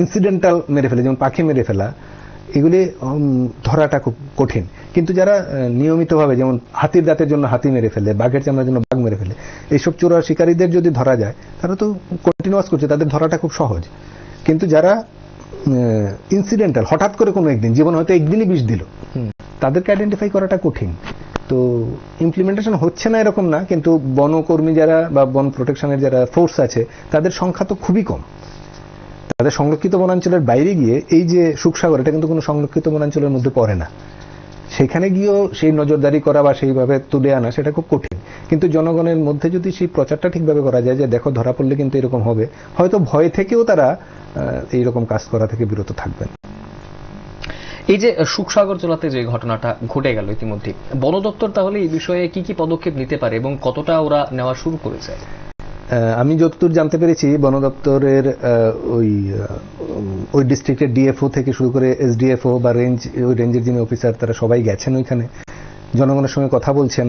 ইনসিডেন্টাল মেরে ফেলে, যেমন পাখি মেরে ফেলা, এগুলি ধরাটা খুব কঠিন। কিন্তু যারা নিয়মিতভাবে, যেমন হাতির দাঁতের জন্য হাতি মেরে ফেলে, বাঘের চামড়ার জন্য বাঘ মেরে ফেলে, এইসব চোরা শিকারীদের যদি ধরা যায় তারা তো কন্টিনিউয়াস করছে, তাদের ধরাটা খুব সহজ। কিন্তু যারা ইনসিডেন্টাল, হঠাৎ করে কোনো একদিন, জীবন হয়তো একদিনই বিষ দিল, তাদেরকে আইডেন্টিফাই করাটা কঠিন। তো ইমপ্লিমেন্টেশন হচ্ছে না এরকম না, কিন্তু বনকর্মী যারা বা বন প্রোটেকশনের যারা ফোর্স আছে তাদের সংখ্যা তো খুবই কম। তাদের সংরক্ষিত বনাঞ্চলের বাইরে গিয়ে, এই যে শুকসাগর, এটা কিন্তু কোনো সংরক্ষিত বনাঞ্চলের মধ্যে পড়ে না, সেখানে গিয়েও সেই নজরদারি করা বা সেইভাবে তুলে আনা সেটা খুব কঠিন। কিন্তু জনগণের মধ্যে যদি সেই প্রচারটা ঠিকভাবে করা যায় যে দেখো ধরা পড়লে কিন্তু এরকম হবে, হয়তো ভয় থেকেও তারা এইরকম কাজ করা থেকে বিরত থাকবেন। এই যে শুকসাগর জলাতে যে ঘটনাটা ঘটে গেল ইতিমধ্যে, বন দপ্তর তাহলে এই বিষয়ে কি কি পদক্ষেপ নিতে পারে এবং কতটা ওরা নেওয়া শুরু করেছে? আমি যতদূর জানতে পেরেছি, বন দপ্তরের ওই ডিস্ট্রিক্টের ডিএফও থেকে শুরু করে এসডিএফও বা ওই রেঞ্জের যিনি অফিসার, তারা সবাই গেছেন ওইখানে, জনগণের সঙ্গে কথা বলছেন।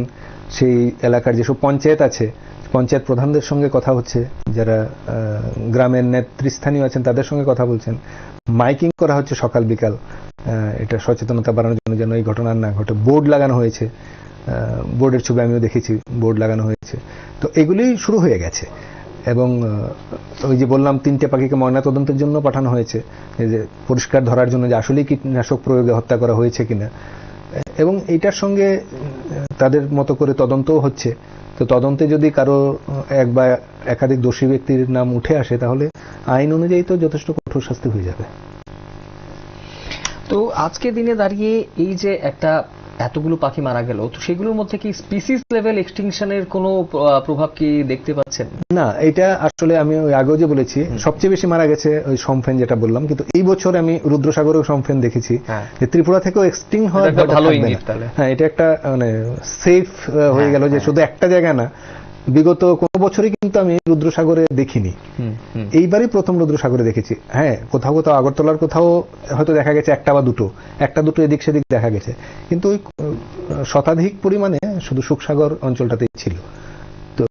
সেই এলাকার যেসব পঞ্চায়েত আছে, পঞ্চায়েত প্রধানদের সঙ্গে কথা হচ্ছে, যারা গ্রামের নেতৃস্থানীয় আছেন তাদের সঙ্গে কথা বলছেন। মাইকিং করা হচ্ছে সকাল বিকাল, এটা সচেতনতা বাড়ানোর জন্য যেন এই ঘটনা না ঘটে। বোর্ড লাগানো হয়েছে, বোর্ডের ছবি আমিও দেখেছি, বোর্ড লাগানো হয়েছে। তো এগুলি শুরু হয়ে গেছে। এবং ওই যে বললাম 3টে পাখিকে ময়নাতদন্তের জন্য পাঠানো হয়েছে, যে পরিষ্কার ধরার জন্য যে আসলেই কীটনাশক প্রয়োগে হত্যা করা হয়েছে কিনা। এবং এইটার সঙ্গে তাদের মতো করে তদন্তও হচ্ছে। তো তদন্তে যদি কারো এক বা একাধিক দোষী ব্যক্তির নাম উঠে আসে, তাহলে আইন অনুযায়ী তো যথেষ্ট কঠোর শাস্তি হয়ে যাবে। তো আজকে দিনে দাঁড়িয়ে এই যে একটা এতগুলো পাখি মারা গেল, তো সেগুলোর মধ্যে কি স্পিসিস লেভেল এক্সটিংশনের কোনো প্রভাব কি দেখতে পাচ্ছেন? না, এটা আসলে আমি ওই আগেও যে বলেছি, সবচেয়ে বেশি মারা গেছে ওই সম্ফেন, যেটা বললাম। কিন্তু এই বছর আমি রুদ্রসাগরেও সম্ফেন দেখেছি, যে ত্রিপুরা থেকেও এক্সটিং হওয়ার ভালো ইঙ্গিত। হ্যাঁ, এটা একটা মানে সেফ হয়ে গেল, যে শুধু একটা জায়গা না, বিগত কোনো বছরই কিন্তু আমি রুদ্রসাগরে দেখিনি, এইবারই প্রথম রুদ্রসাগরে দেখেছি। হ্যাঁ, কোথাও কোথাও আগরতলার কোথাও হয়তো দেখা গেছে একটা বা দুটো এদিক সেদিক দেখা গেছে, কিন্তু ওই শতাধিক পরিমাণে শুধু শুকসাগর অঞ্চলটাতেই ছিল। তো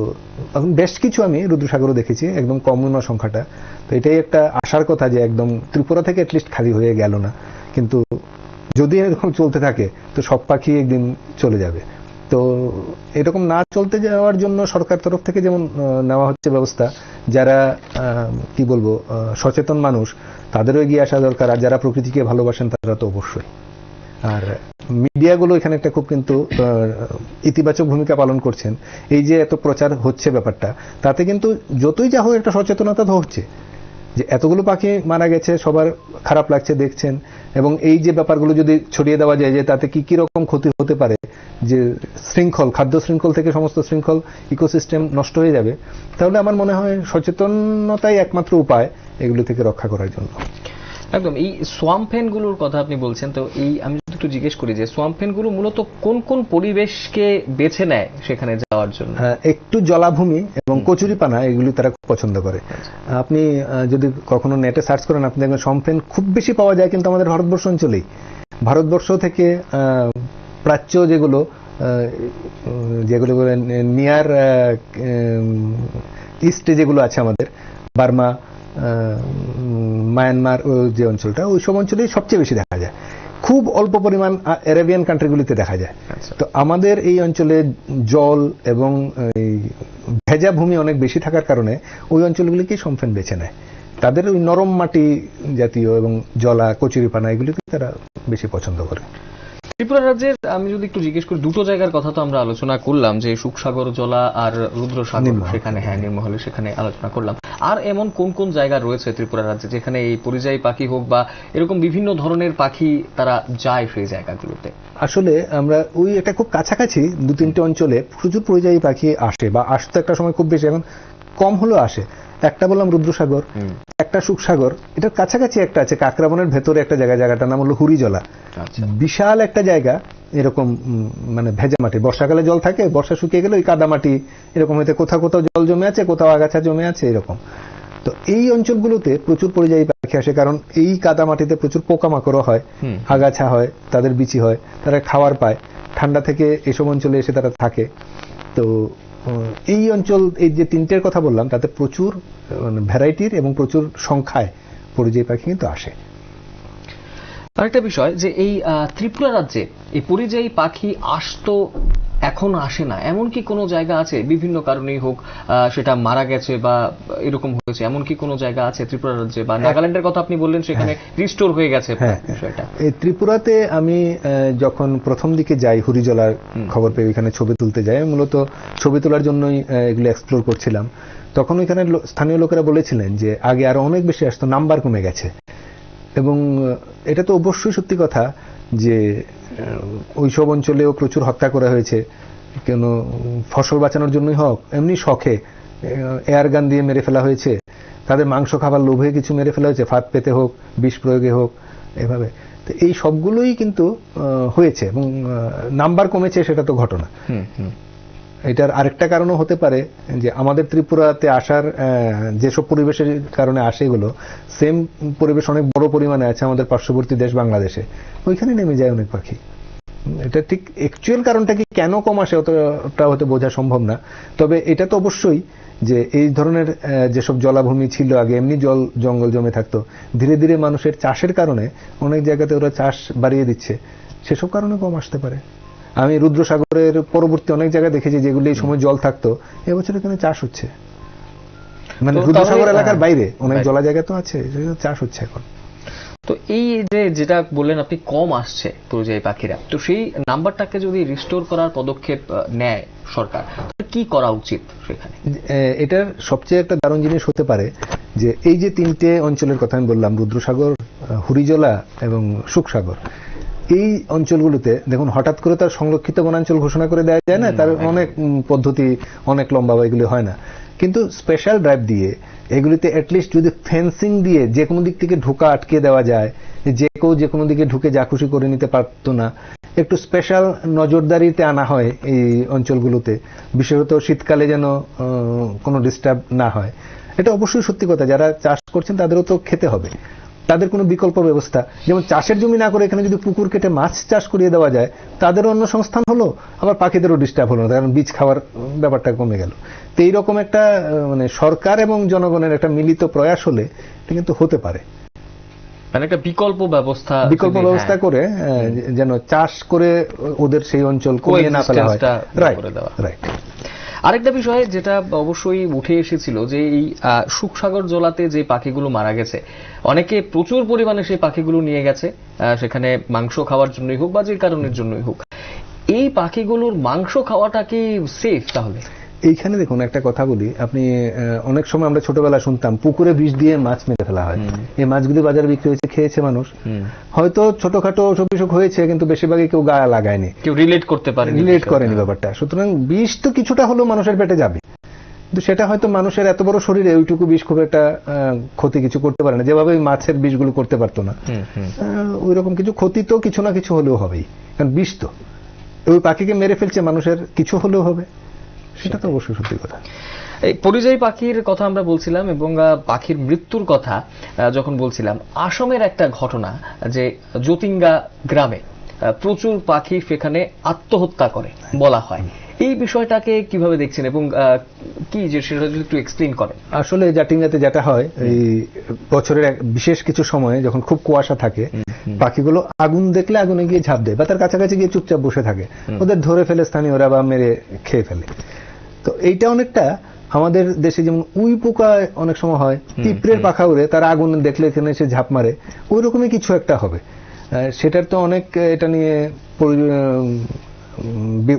বেশ কিছু আমি রুদ্রসাগরও দেখেছি, একদম কম নয় সংখ্যাটা। তো এটাই একটা আশার কথা যে একদম ত্রিপুরা থেকে অ্যাটলিস্ট খালি হয়ে গেল না। কিন্তু যদি এরকম চলতে থাকে তো সব পাখি একদিন চলে যাবে। তো এরকম না চলতে যাওয়ার জন্য সরকার তরফ থেকে যেমন নেওয়া হচ্ছে ব্যবস্থা, যারা কি বলবো সচেতন মানুষ তাদেরও এগিয়ে আসা দরকার, আর যারা প্রকৃতিকে ভালোবাসেন তারা তো অবশ্যই। আর মিডিয়াগুলো এখানে একটা খুব কিন্তু ইতিবাচক ভূমিকা পালন করছেন। এই যে এত প্রচার হচ্ছে ব্যাপারটা, তাতে কিন্তু যতই যা হোক একটা সচেতনতা তো হচ্ছে। যে এতগুলো পাখি মারা গেছে, সবার খারাপ লাগছে দেখছেন, এবং এই যে ব্যাপারগুলো যদি ছড়িয়ে দেওয়া যায় যে তাতে কি কি রকম ক্ষতি হতে পারে, যে শৃঙ্খল, খাদ্য শৃঙ্খল থেকে সমস্ত শৃঙ্খল, ইকোসিস্টেম নষ্ট হয়ে যাবে, তাহলে আমার মনে হয় সচেতনতাই একমাত্র উপায় এগুলো থেকে রক্ষা করার জন্য। একদম। এই সোয়াম্প ফেন গুলোর কথা আপনি বলছেন, তো এই আমি যদি একটু জিজ্ঞেস করি যে সোয়াম্প ফেন গুলো মূলত কোন কোন পরিবেশকে বেছে নেয় সেখানে যাওয়ার জন্য? একটু জলাভূমি এবং কচুরিপানা এগুলি তারা খুব পছন্দ করে। আপনি যদি কখনো নেটে সার্চ করেন, আপনি দেখবেন সোয়াম্প ফেন খুব বেশি পাওয়া যায় কিন্তু আমাদের ভারতবর্ষ অঞ্চলেই। ভারতবর্ষ থেকে প্রাচ্য যেগুলো যেগুলো নিয়ার ইস্টে যেগুলো আছে আমাদের, বার্মা, মায়ানমার, যে অঞ্চলটা, ওই সব অঞ্চলেই সবচেয়ে বেশি দেখা যায়। খুব অল্প পরিমাণ আরাবিয়ান কান্ট্রিগুলিতে দেখা যায়। তো আমাদের এই অঞ্চলে জল এবং ভেজা ভূমি অনেক বেশি থাকার কারণে ওই অঞ্চলগুলিকেই সোয়াম্প বেছে নেয়। তাদের ওই নরম মাটি জাতীয় এবং জলা, কচুরিপানা এগুলিকে তারা বেশি পছন্দ করে। ত্রিপুরা রাজ্যের আমি যদি একটু জিজ্ঞেস করি, দুটো জায়গার কথা তো আমরা আলোচনা করলাম, যে সুখসাগর জলা আর রুদ্রসাগর, সেখানে নির্মহলে সেখানে আলোচনা করলাম। আর এমন কোন কোন জায়গা রয়েছে ত্রিপুরা রাজ্যে যেখানে এই পরিযায়ী পাখি হোক বা এরকম বিভিন্ন ধরনের পাখি তারা যায় সেই জায়গাগুলোতে? আসলে আমরা ওই এটা খুব কাছাকাছি 2-3টে অঞ্চলে প্রচুর পরিযায়ী পাখি আসে, বা আসতো একটা সময় খুব বেশি, এখন কম হলেও আসে। একটা বললাম রুদ্রসাগর, একটা সুখসাগর, এটার কাছাকাছি একটা আছে কাকরাবনের ভেতরে একটা জায়গা, জায়গাটার নাম হলো হুরিজলা। বিশাল একটা জায়গা, এরকম মানে ভেজা মাটি, বর্ষাকালে জল থাকে, বর্ষা শুকিয়ে গেলে ওই কাদা মাটি এরকম হইতে কোথাও কোথাও জল জমে আছে, কোথাও আগাছা জমে আছে, এরকম। তো এই অঞ্চলগুলোতে প্রচুর পরিযায়ী পাখি আসে, কারণ এই কাদা মাটিতে প্রচুর পোকামাকড় হয়, আগাছা হয়, তাদের বিচি হয়, তারা খাবার পায়, ঠান্ডা থেকে এসব অঞ্চলে এসে তারা থাকে। তো এই অঞ্চল, এই যে 3টের কথা বললাম, তাতে প্রচুর ভ্যারাইটির এবং প্রচুর সংখ্যায় পরিযায়ী পাখি কিন্তু আসে। আরেকটা বিষয়, যে এই ত্রিপুরা রাজ্যে এই পরিযায়ী পাখি আসতো, এখন আসে না, এমন কি কোনো জায়গা আছে? বিভিন্ন কারণেই হোক, সেটা মারা গেছে বা এরকম হয়েছে, এমন কি কোনো জায়গা আছে ত্রিপুরা রাজ্যে? বা নাগাল্যান্ডের কথা আপনি বললেন, সেখানে রিস্টোর হয়ে গেছে বিষয়টা। এই ত্রিপুরাতে আমি যখন প্রথম দিকে যাই, হুরিজলার খবর পেয়ে ওইখানে ছবি তুলতে যাই, মূলত ছবি তোলার জন্যই এগুলো এক্সপ্লোর করছিলাম। তখন ওইখানে স্থানীয় লোকেরা বলেছিলেন যে আগে আরো অনেক বেশি আসতো, নাম্বার কমে গেছে। এবং এটা তো অবশ্যই সত্যি কথা যে ওইসব অঞ্চলেও প্রচুর হত্যা করা হয়েছে, কেন ফসল বাঁচানোর জন্যই হোক, এমনি শখে এয়ার গান দিয়ে মেরে ফেলা হয়েছে, তাদের মাংস খাবার লোভে কিছু মেরে ফেলা হয়েছে, ফাঁদ পেতে হোক, বিষ প্রয়োগে হোক, এভাবে। তো এই সবগুলোই কিন্তু হয়েছে, এবং নাম্বার কমেছে, সেটা তো ঘটনা। এটার আরেকটা কারণও হতে পারে যে আমাদের ত্রিপুরাতে আসার যেসব পরিবেশের কারণে আসে, এগুলো সেম পরিবেশ অনেক বড় পরিমাণে আছে আমাদের পার্শ্ববর্তী দেশ বাংলাদেশে, ওইখানে নেমে যায় অনেক পাখি। এটা ঠিক অ্যাকচুয়াল কারণটা কি কেন কম আসে ওটা হয়তো বোঝা সম্ভব না, তবে এটা তো অবশ্যই যে এই ধরনের যেসব জলাভূমি ছিল আগে, এমনি জঙ্গল জমে থাকতো, ধীরে ধীরে মানুষের চাষের কারণে অনেক জায়গাতে ওরা চাষ বাড়িয়ে দিচ্ছে, সেসব কারণে কম আসতে পারে। আমি রুদ্রসাগরের পরবর্তী অনেক জায়গায় দেখেছি যেগুলো এই সময় জল থাকতো, এবছর এখানে চাষ হচ্ছে, মানে রুদ্রসাগর এলাকার বাইরে অনেক জলা জায়গা তো আছে, চাষ হচ্ছে এখন। তো এই যে যেটা বললেন আপনি, কম আসছে পরিযায়ী পাখিরা, তো সেই নাম্বারটাকে যদি রিস্টোর করার পদক্ষেপ নেয় সরকার, কি করা উচিত সেখানে? এটার সবচেয়ে একটা দারুণ জিনিস হতে পারে যে এই যে 3টে অঞ্চলের কথা আমি বললাম, রুদ্রসাগর, হুরিজলা এবং সুখসাগর, এই অঞ্চলগুলোতে দেখুন হঠাৎ করে তার সংরক্ষিত বনাঞ্চল ঘোষণা করে দেওয়া যায় না, তার অনেক পদ্ধতি, অনেক লম্বা, এগুলি হয় না। কিন্তু স্পেশাল ড্রাইভ দিয়ে এগুলিতে অ্যাটলিস্ট যদি ফেন্সিং দিয়ে যে কোনো দিক থেকে ঢোকা আটকে দেওয়া যায়, যে কেউ যে কোনো দিকে ঢুকে যা খুশি করে নিতে পারতো না, একটু স্পেশাল নজরদারিতে আনা হয় এই অঞ্চলগুলোতে, বিশেষত শীতকালে যেন কোনো ডিস্টার্ব না হয়। এটা অবশ্যই সত্যি কথা, যারা চাষ করছেন তাদেরও তো খেতে হবে, তাদের কোনো বিকল্প ব্যবস্থা, যেমন চাষের জমি না করে এখানে যদি পুকুর কেটে মাছ চাষ করিয়ে দেওয়া যায়, তাদেরও অন্য সংস্থান হলো, আবার পাখিদেরও ডিস্টার্ব হলো না, কারণ বীজ খাওয়ার ব্যাপারটা কমে গেল। তো এইরকম একটা মানে সরকার এবং জনগণের একটা মিলিত প্রয়াস হলে এটা কিন্তু হতে পারে, মানে একটা বিকল্প ব্যবস্থা করে যেন চাষ করে ওদের সেই অঞ্চল কমিয়ে না ফেলা হয়। রাইট। আরেকটা বিষয় যেটা অবশ্যই উঠে এসেছিল, যে এই সুখসাগর জলাতে যে পাখিগুলো মারা গেছে, অনেকে প্রচুর পরিমাণে সেই পাখিগুলো নিয়ে গেছে, সেখানে মাংস খাওয়ার জন্যই হোক বা যে কারণের জন্যই হোক, এই পাখিগুলোর মাংস খাওয়াটা কি সেফ? তাহলে এইখানে দেখুন একটা কথা বলি, আপনি অনেক সময় আমরা ছোটবেলা শুনতাম পুকুরে বিষ দিয়ে মাছ মেরে ফেলা হয়, এই মাছগুলি বাজারে বিক্রি হয়েছে, খেয়েছে মানুষ, হয়তো ছোটখাটো অসুখ বিসুখ হয়েছে কিন্তু বেশিরভাগই কেউ গায়ে লাগায়নি, কেউ রিলেট করতে পারেনি, রিলেট করেনি ব্যাপারটা। সুতরাং বিষ তো কিছুটা হলেও মানুষের পেটে যাবে, কিন্তু সেটা হয়তো মানুষের এত বড় শরীরে ওইটুকু বিষ খুব একটা ক্ষতি কিছু করতে পারে না, যেভাবে মাছের বিষগুলো করতে পারতো না, ওই রকম কিছু ক্ষতি তো কিছু না কিছু হলেও হবেই, কারণ বিষ তো ওই পাখিকে মেরে ফেলছে, মানুষের কিছু হলেও হবে, সেটা তো অবশ্যই সত্যি কথা। এই পরিযায়ী পাখির কথা আমরা বলছিলাম এবং পাখির মৃত্যুর কথা যখন বলছিলাম, আসামের একটা ঘটনা যে জ্যোতিঙ্গা গ্রামে প্রচুর পাখি সেখানে আত্মহত্যা করে বলা হয়, এই বিষয়টাকে কিভাবে দেখছেন এবং কি যে সেটা যদি একটু এক্সপ্লেইন করেন। আসলে জাটিঙ্গাতে যেটা হয়, এই বছরের বিশেষ কিছু সময়ে যখন খুব কুয়াশা থাকে, পাখিগুলো আগুন দেখলে আগুনে গিয়ে ঝাঁপ দেয় বা তার কাছাকাছি গিয়ে চুপচাপ বসে থাকে, ওদের ধরে ফেলে স্থানীয়রা বা মেরে খেয়ে ফেলে। তো এইটা অনেকটা আমাদের দেশে যেমন উই পোকা অনেক সময় হয়, পিঁপড়ের পাখা উড়ে, তারা আগুন দেখলে এখানে এসে ঝাঁপ মারে, ওই রকমই কিছু একটা হবে। সেটার তো অনেক এটা নিয়ে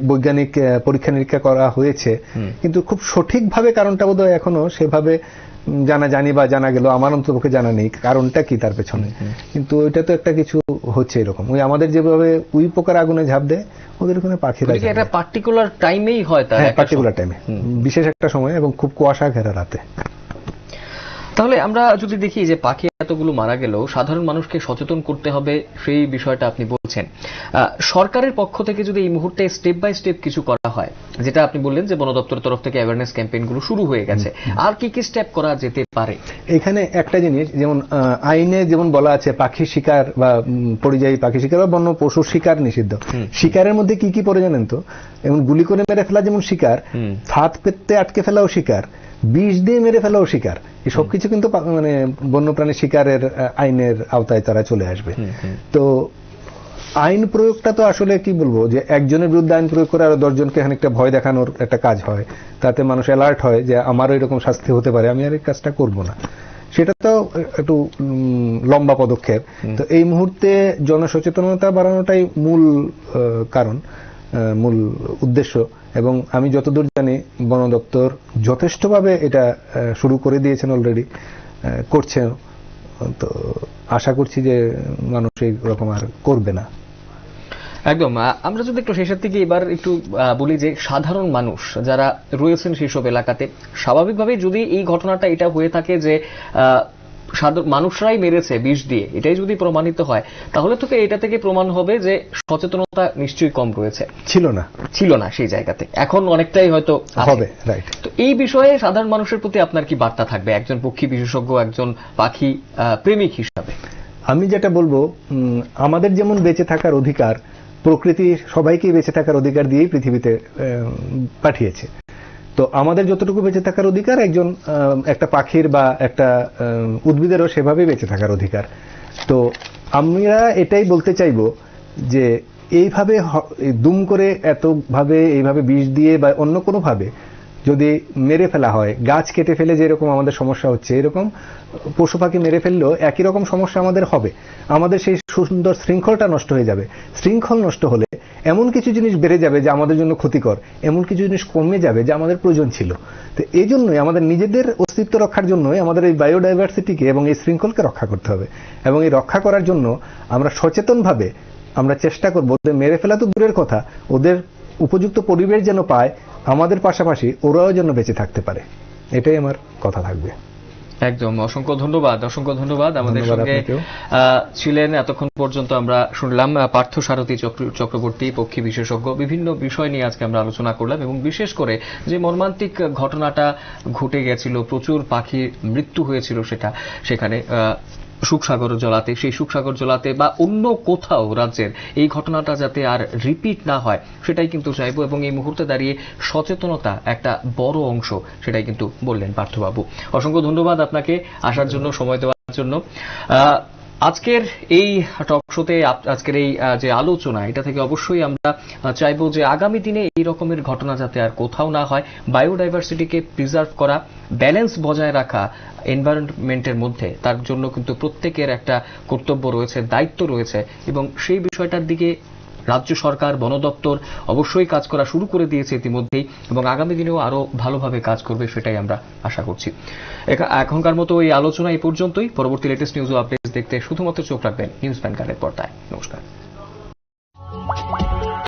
বৈজ্ঞানিক পরীক্ষা নিরীক্ষা করা হয়েছে, কিন্তু খুব সঠিকভাবে কারণটা বোধহয় এখনো সেভাবে জানি বা জানা গেল, আমার অন্ততপক্ষে জানা নেই কারণটা কি তার পেছনে, কিন্তু ওইটা তো একটা কিছু হচ্ছে এরকম। ওই আমাদের যেভাবে উই পোকার আগুনে ঝাঁপ দেয়, ওদের ওখানে পাখিরা একটা পার্টিকুলার টাইমেই হয়, তার পার্টিকুলার টাইমে, বিশেষ একটা সময় এবং খুব কুয়াশা ঘেরা রাতে। তাহলে আমরা যদি দেখি যে পাখি এতগুলো মারা গেলেও সাধারণ মানুষকে সচেতন করতে হবে, সেই বিষয়টা আপনি বলছেন। সরকারের পক্ষ থেকে যদি এই মুহূর্তে স্টেপ বাই স্টেপ কিছু করা হয়, যেটা আপনি বললেন যে বন দপ্তরের তরফ থেকে অ্যাওয়ারনেস ক্যাম্পেইনগুলো শুরু হয়ে গেছে, আর কি কি স্টেপ করা যেতে পারে? এখানে একটা জিনিস, যেমন আইনে যেমন বলা আছে পাখি শিকার বা পরিযায়ী পাখি শিকার বা বন্য পশু শিকার নিষিদ্ধ, শিকারের মধ্যে কি কি পড়ে জানেন তো? যেমন গুলি করে মেরে ফেলা যেমন শিকার, ফাঁদ পেতে আটকে ফেলাও শিকার, বিষ দিয়ে মেরে ফেলাও শিকার, এই সবকিছু কিন্তু মানে বন্যপ্রাণী শিকারের আইনের আওতায় তারা চলে আসবে। তো আইন প্রয়োগটা তো আসলে কি বলবো, যে একজনের বিরুদ্ধে আইন প্রয়োগ করে আরো 10 জনকে খানিকটা ভয় দেখানোর একটা কাজ হয়, তাতে মানুষ অ্যালার্ট হয় যে আমারও এরকম শাস্তি হতে পারে, আমি আর এই কাজটা করব না। সেটা তো একটু লম্বা পদক্ষেপ। তো এই মুহূর্তে জনসচেতনতা বাড়ানোটাই মূল কারণ, মূল উদ্দেশ্য। এবং আমি যতদূর জানি বন দপ্তর যথেষ্টভাবে এটা শুরু করে দিয়েছেন, অলরেডি করছে। তো আশা করছি যে মানুষ এইরকম আর করবে না। একদম। আমরা যদি একটু শেষের দিকে এবার একটু বলি যে সাধারণ মানুষ যারা রয়েছেন সেসব এলাকাতে, স্বাভাবিকভাবেই যদি এই ঘটনাটা এটা হয়ে থাকে যে মানুষরাই মেরেছে বিষ দিয়ে, এটাই যদি প্রমাণিত হয়, তাহলে তো এটা থেকে প্রমাণ হবে যে সচেতনতা নিশ্চয়ই কম রয়েছে, ছিল না সেই জায়গাতে, এখন অনেকটাই হয়তো হবে। রাইট। তো এই বিষয়ে সাধারণ মানুষের প্রতি আপনার কি বার্তা থাকবে একজন পক্ষী বিশেষজ্ঞ, একজন পাখি প্রেমিক হিসাবে? আমি যেটা বলবো, আমাদের যেমন বেঁচে থাকার অধিকার, প্রকৃতি সবাইকেই বেঁচে থাকার অধিকার দিয়েই পৃথিবীতে পাঠিয়েছে। তো আমাদের যতটুকু বেঁচে থাকার অধিকার, একটা পাখির বা একটা উদ্ভিদেরও সেভাবেই বেঁচে থাকার অধিকার। তো আমরা এটাই বলতে চাইবো যে এইভাবে দুম করে এইভাবে বিষ দিয়ে বা অন্য কোনো ভাবে যদি মেরে ফেলা হয়, গাছ কেটে ফেলে যেরকম আমাদের সমস্যা হচ্ছে, এরকম পশু পাখি মেরে ফেললেও একই রকম সমস্যা আমাদের হবে। আমাদের সেই সুন্দর শৃঙ্খলটা নষ্ট হয়ে যাবে। শৃঙ্খল নষ্ট হলে এমন কিছু জিনিস বেড়ে যাবে যা আমাদের জন্য ক্ষতিকর, এমন কিছু জিনিস কমে যাবে যা আমাদের প্রয়োজন ছিল। তো এই জন্যই আমাদের নিজেদের অস্তিত্ব রক্ষার জন্যই আমাদের এই বায়োডাইভার্সিটিকে এবং এই শৃঙ্খলকে রক্ষা করতে হবে। এবং এই রক্ষা করার জন্য আমরা সচেতনভাবে আমরা চেষ্টা করবো, মেরে ফেলা তো দূরের কথা, ওদের উপযুক্ত পরিবেশ যেন পায়, আমাদের পাশাপাশি ওরাও যেন বেঁচে থাকতে পারে, এটাই আমার কথা থাকবে। একদম। অসংখ্য ধন্যবাদ। আমাদের সঙ্গে ছিলেন এতক্ষণ পর্যন্ত আমরা শুনলাম পার্থসারথী চক্রবর্তী, পক্ষী বিশেষজ্ঞ। বিভিন্ন বিষয় নিয়ে আজকে আমরা আলোচনা করলাম এবং বিশেষ করে যে মর্মান্তিক ঘটনাটা ঘটে গেছিল, প্রচুর পাখির মৃত্যু হয়েছিল সেখানে শুকসাগর জলাতে, সেই শুকসাগর জলাতে বা অন্য কোথাও রাজ্যের এই ঘটনাটা যাতে আর রিপিট না হয় সেটাই কিন্তু চাইবো। এবং এই মুহূর্তে দাঁড়িয়ে সচেতনতা একটা বড় অংশ, সেটাই কিন্তু বললেন পার্থবাবু। অসংখ্য ধন্যবাদ আপনাকে আসার জন্য, সময় দেওয়ার জন্য। আজকের এই টক শোতে, আজকের এই যে আলোচনা, এটা থেকে অবশ্যই আমরা চাইবো যে আগামী দিনে এই রকমের ঘটনা যাতে আর কোথাও না হয়, বায়োডাইভার্সিটিকে প্রিজার্ভ করা, ব্যালেন্স বজায় রাখা এনভায়রনমেন্টের মধ্যে, তার জন্য কিন্তু প্রত্যেকের একটা কর্তব্য রয়েছে, দায়িত্ব রয়েছে এবং সেই বিষয়টার দিকে রাজ্য সরকার, বন দপ্তর অবশ্যই কাজ করা শুরু করে দিয়েছে ইতিমধ্যেই এবং আগামী দিনেও আরো ভালোভাবে কাজ করবে, সেটাই আমরা আশা করছি। এখনকার মতো এই আলোচনা এই পর্যন্তই। পরবর্তী লেটেস্ট নিউজ ও আপডেটস দেখতে শুধুমাত্র চোখ রাখবেন নিউজ ভ্যানগার্ডের পর্দায়। নমস্কার।